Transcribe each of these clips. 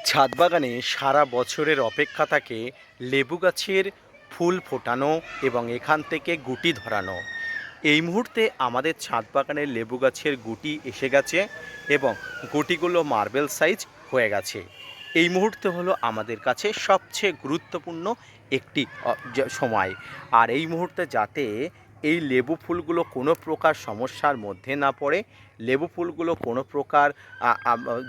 ছাদ বাগানে সারা বছরের অপেক্ষা থাকে লেবু গাছের ফুল ফোটানো এবং এখান থেকে গুটি ধরানো। এই মুহূর্তে আমাদের ছাদ বাগানের লেবু গাছের গুটি এসে গেছে এবং গুটিগুলো মার্বেল সাইজ হয়ে গেছে। এই মুহূর্তে হলো আমাদের কাছে সবচেয়ে গুরুত্বপূর্ণ একটি সময়। আর এই মুহূর্তে যাতে এই লেবু ফুলগুলো কোনো প্রকার সমস্যার মধ্যে না পড়ে, লেবু ফুলগুলো কোনো প্রকার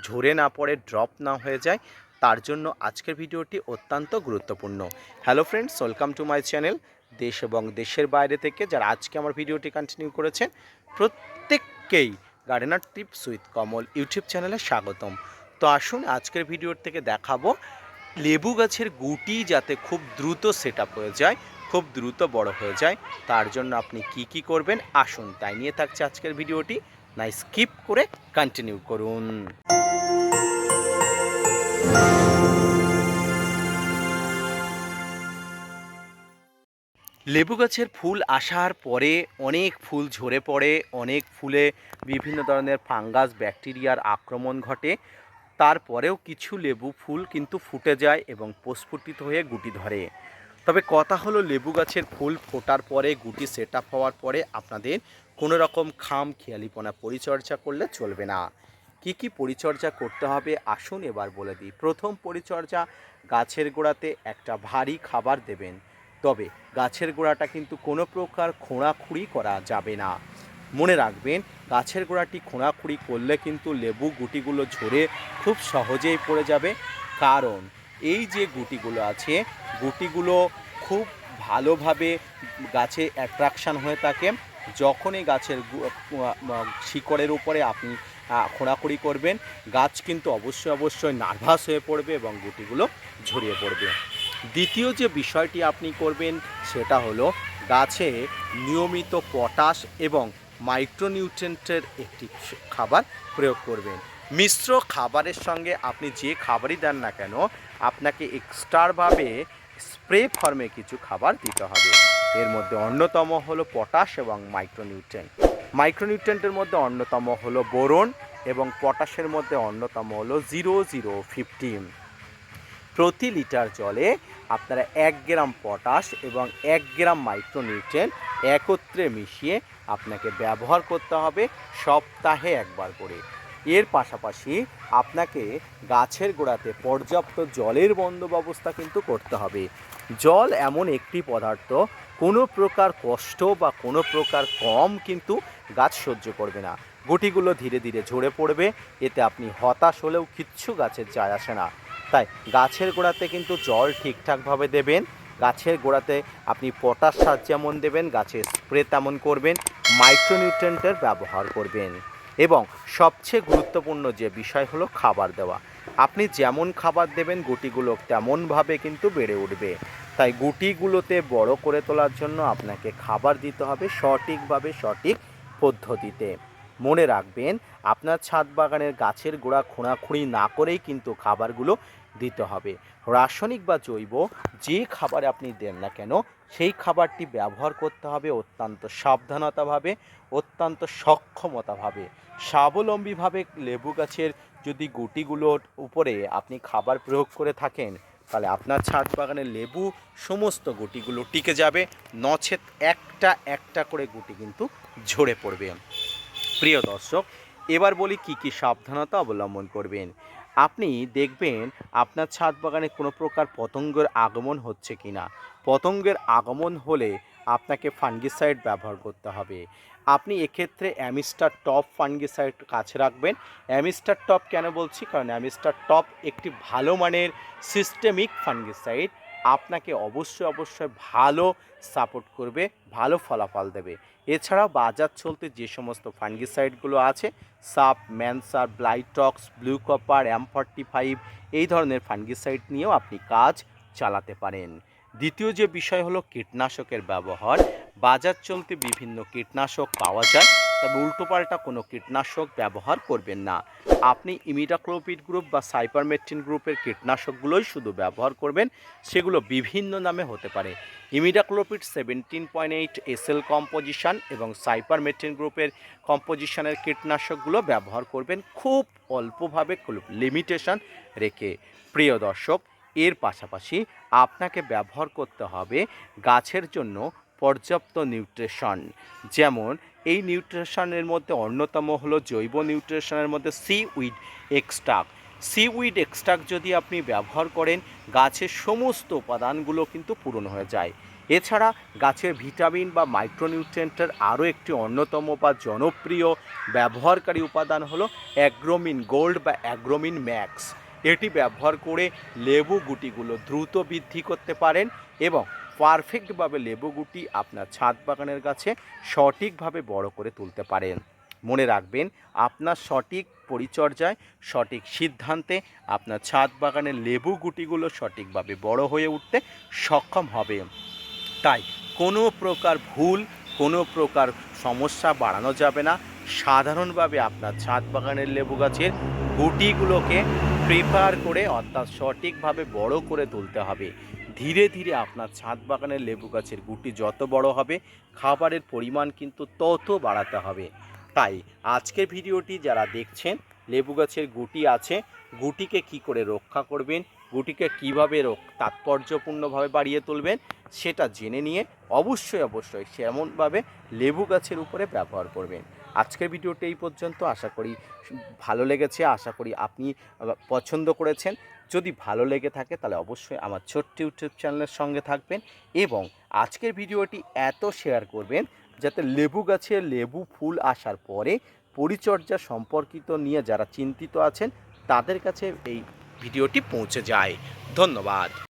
ঝরে না পড়ে, ড্রপ না হয়ে যায়, তার জন্য আজকের ভিডিওটি অত্যন্ত গুরুত্বপূর্ণ। Hello friends, welcome to my channel. দেশ এবং দেশের বাইরে থেকে যারা আজকে আমার ভিডিওটি কন্টিনিউ করেছেন, প্রত্যেককেই gardener tips with Kamal YouTube চ্যানেলে স্বাগতম। তো আসুন আজকের ভিডিওর থেকে দেখাবো লেবু গাছের গুটি যাতে খুব দ্রুত সেট আপ হয়ে যায়, খুব দ্রুত বড় হয়ে যায়, তার জন্য আপনি কি করবেন আসুন তাই নিয়ে থাকছে আজকের ভিডিওটি। না স্কিপ করে কন্টিনিউ করুন। লেবু গাছের ফুল আসার পরে অনেক ফুল ঝরে পড়ে, অনেক ফুলে বিভিন্ন ধরনের ফাঙ্গাস ব্যাকটেরিয়ার আক্রমণ ঘটে। তারপরেও কিছু লেবু ফুল কিন্তু ফুটে যায় এবং প্রস্ফুটিত হয়ে গুটি ধরে। তবে কথা হলো, লেবু গাছের ফুল ফোটার পরে, গুটি সেট আপ হওয়ার পরে আপনাদের কোনো রকম খেয়ালিপনা পরিচর্যা করলে চলবে না। কি পরিচর্যা করতে হবে আসুন এবার বলে দিই। প্রথম পরিচর্যা, গাছের গোড়াতে একটা ভারী খাবার দেবেন। তবে গাছের গোড়াটা কিন্তু কোনো প্রকার খোঁড়াখুঁড়ি করা যাবে না। মনে রাখবেন, গাছের গোড়াটি খোঁড়াখুঁড়ি করলে কিন্তু লেবু গুটিগুলো ঝরে খুব সহজেই পড়ে যাবে। কারণ এই যে গুটিগুলো আছে, গুটিগুলো খুব ভালোভাবে গাছে অ্যাট্রাকশান হয়ে থাকে। যখনই গাছের শিকড়ের উপরে আপনি খোঁড়াখুঁড়ি করবেন, গাছ কিন্তু অবশ্যই নার্ভাস হয়ে পড়বে এবং গুটিগুলো ঝরিয়ে পড়বে। দ্বিতীয় যে বিষয়টি আপনি করবেন সেটা হলো গাছে নিয়মিত পটাশ এবং মাইক্রোনিউট্রিয়েন্টের একটি খাবার প্রয়োগ করবেন। মিশ্র খাবারের সঙ্গে আপনি যে খাবারই দেন না কেন, আপনাকে এক্সট্রাভাবে স্প্রে ফর্মে কিছু খাবার দিতে হবে। এর মধ্যে অন্যতম হলো পটাশ এবং মাইক্রোনিউট্রিয়েন্ট। মাইক্রোনিউট্রিয়েন্টের মধ্যে অন্যতম হলো বোরন এবং পটাশের মধ্যে অন্যতম হলো 0015। প্রতি লিটার জলে আপনারা 1 গ্রাম পটাশ এবং 1 গ্রাম মাইক্রোনিউট্রিয়েন্ট একত্রে মিশিয়ে আপনাকে ব্যবহার করতে হবে সপ্তাহে একবার করে। এর পাশাপাশি আপনাকে গাছের গোড়াতে পর্যাপ্ত জলের বন্দোবস্ত কিন্তু করতে হবে। জল এমন একটি পদার্থ, কোনো প্রকার কষ্ট বা কোনো প্রকার কম কিন্তু গাছ সহ্য করবে না। গুটিগুলো ধীরে ধীরে ঝরে পড়বে, এতে আপনি হতাশ হলেও কিচ্ছু গাছের যায় আসে না। তাই গাছের গোড়াতে কিন্তু জল ঠিকঠাকভাবে দেবেন। গাছের গোড়াতে আপনি পটাশ সার যেমন দেবেন, গাছের স্প্রে তেমন করবেন, মাইক্রোনিউট্রিয়েন্টের ব্যবহার করবেন। এবং সবচেয়ে গুরুত্বপূর্ণ যে বিষয় হলো খাবার দেওয়া। আপনি যেমন খাবার দেবেন গুটিগুলো তেমনভাবে কিন্তু বেড়ে উঠবে। তাই গুটিগুলোতে বড় করে তোলার জন্য আপনাকে খাবার দিতে হবে সঠিকভাবে, সঠিক পদ্ধতিতে। মনে রাখবেন, আপনার ছাদ বাগানের গাছের গোড়া খোঁড়াখুঁড়ি না করেই কিন্তু খাবারগুলো দিতে হবে। রাসায়নিক বা জৈব যে খাবার আপনি দেন না কেন, সেই খাবারটি ব্যবহার করতে হবে অত্যন্ত সাবধানতাভাবে, অত্যন্ত সক্ষমতাভাবে, স্বাবলম্বীভাবে। লেবু গাছের যদি গুটিগুলোর উপরে আপনি খাবার প্রয়োগ করে থাকেন, তাহলে আপনার ছাদ বাগানের লেবু সমস্ত গুটিগুলো টিকে যাবে, নচেত একটা একটা করে গুটি কিন্তু ঝরে পড়বে। প্রিয় দর্শক, এবার বলি কি সাবধানতা অবলম্বন করবেন। আপনি দেখবেন আপনার ছাদ বাগানে কোনো প্রকার পতঙ্গের আগমন হচ্ছে কি না। পতঙ্গের আগমন হলে আপনাকে ফাঙ্গিসাইড ব্যবহার করতে হবে। আপনি এক্ষেত্রে অ্যামিস্টার টপ ফাঙ্গিসাইড কাছে রাখবেন। অ্যামিস্টার টপ কেন বলছি, কারণ অ্যামিস্টার টপ একটি ভালো মানের সিস্টেমিক ফাঙ্গিসাইড, আপনাকে অবশ্যই ভালো সাপোর্ট করবে, ভালো ফলাফল দেবে। এছাড়াও বাজার চলতে যে সমস্ত ফাঙ্গিসাইডগুলো আছে, সাপ, ম্যানসার, ব্লাইটক্স, ব্লু কপার, M45, এই ধরনের ফাঙ্গিসাইড নিয়েও আপনি কাজ চালাতে পারেন। দ্বিতীয় যে বিষয় হলো কীটনাশকের ব্যবহার। বাজার চলতে বিভিন্ন কীটনাশক পাওয়া যায়, তবে উল্টোপাল্টা কোনো কীটনাশক ব্যবহার করবেন না। আপনি ইমিডাক্লোপিড গ্রুপ বা সাইপারমেথ্রিন গ্রুপের কীটনাশকগুলোই শুধু ব্যবহার করবেন। সেগুলো বিভিন্ন নামে হতে পারে। ইমিডাক্লোপিড 17.8 SL কম্পোজিশন এবং সাইপারমেথ্রিন গ্রুপের কম্পোজিশনের কীটনাশকগুলো ব্যবহার করবেন খুব অল্পভাবে, লিমিটেশন রেখে। প্রিয় দর্শক, এর পাশাপাশি আপনাকে ব্যবহার করতে হবে গাছের জন্য পর্যাপ্ত নিউট্রিশন। যেমন এই নিউট্রিশনের মধ্যে অন্যতম হলো জৈব নিউট্রিশনের মধ্যে সিউইড এক্সট্রাক্ট। সিউইড এক্সট্রাক্ট যদি আপনি ব্যবহার করেন, গাছের সমস্ত উপাদানগুলো কিন্তু পূরণ হয়ে যায়। এছাড়া গাছের ভিটামিন বা মাইক্রোনিউট্রিয়েন্টের আরও একটি অন্যতম বা জনপ্রিয় ব্যবহারকারী উপাদান হলো অ্যাগ্রোমিন গোল্ড বা অ্যাগ্রোমিন ম্যাক্স। এটি ব্যবহার করে লেবু গুটিগুলো দ্রুত বৃদ্ধি করতে পারেন এবং পারফেক্টভাবে লেবু গুটি আপনার ছাদ বাগানের গাছে সঠিকভাবে বড় করে তুলতে পারেন। মনে রাখবেন, আপনার সঠিক পরিচর্যায়, সঠিক সিদ্ধান্তে আপনার ছাদ বাগানের লেবু গুটিগুলো সঠিকভাবে বড় হয়ে উঠতে সক্ষম হবে। তাই কোনো প্রকার ভুল, কোনো প্রকার সমস্যা বাড়ানো যাবে না। সাধারণভাবে আপনার ছাদ বাগানের লেবু গাছের গুটিগুলোকে প্রিপেয়ার করে, অর্থাৎ সঠিকভাবে বড় করে তুলতে হবে। ধীরে ধীরে আপনার ছাদ বাগানের লেবু গাছের গুটি যত বড় হবে, খাবারের পরিমাণ কিন্তু তত বাড়াতে হবে। তাই আজকের ভিডিওটি যারা দেখছেন, লেবু গাছের গুটি আছে, গুটিকে কি করে রক্ষা করবেন, গুটিকে কীভাবে তাৎপর্যপূর্ণভাবে বাড়িয়ে তুলবেন, সেটা জেনে নিয়ে অবশ্যই সেমনভাবে লেবু গাছের উপরে ব্যবহার করবেন। আজকের ভিডিওটি এই পর্যন্ত। আশা করি ভালো লেগেছে, আশা করি আপনি পছন্দ করেছেন। যদি ভালো লেগে থাকে তাহলে অবশ্যই আমার ছোট্ট ইউটিউব চ্যানেলের সঙ্গে থাকবেন এবং আজকের ভিডিওটি এত শেয়ার করবেন যাতে লেবু গাছে লেবু ফুল আসার পরে পরিচর্যা সম্পর্কিত নিয়ে যারা চিন্তিত আছেন তাদের কাছে এই ভিডিওটি পৌঁছে যায়। ধন্যবাদ।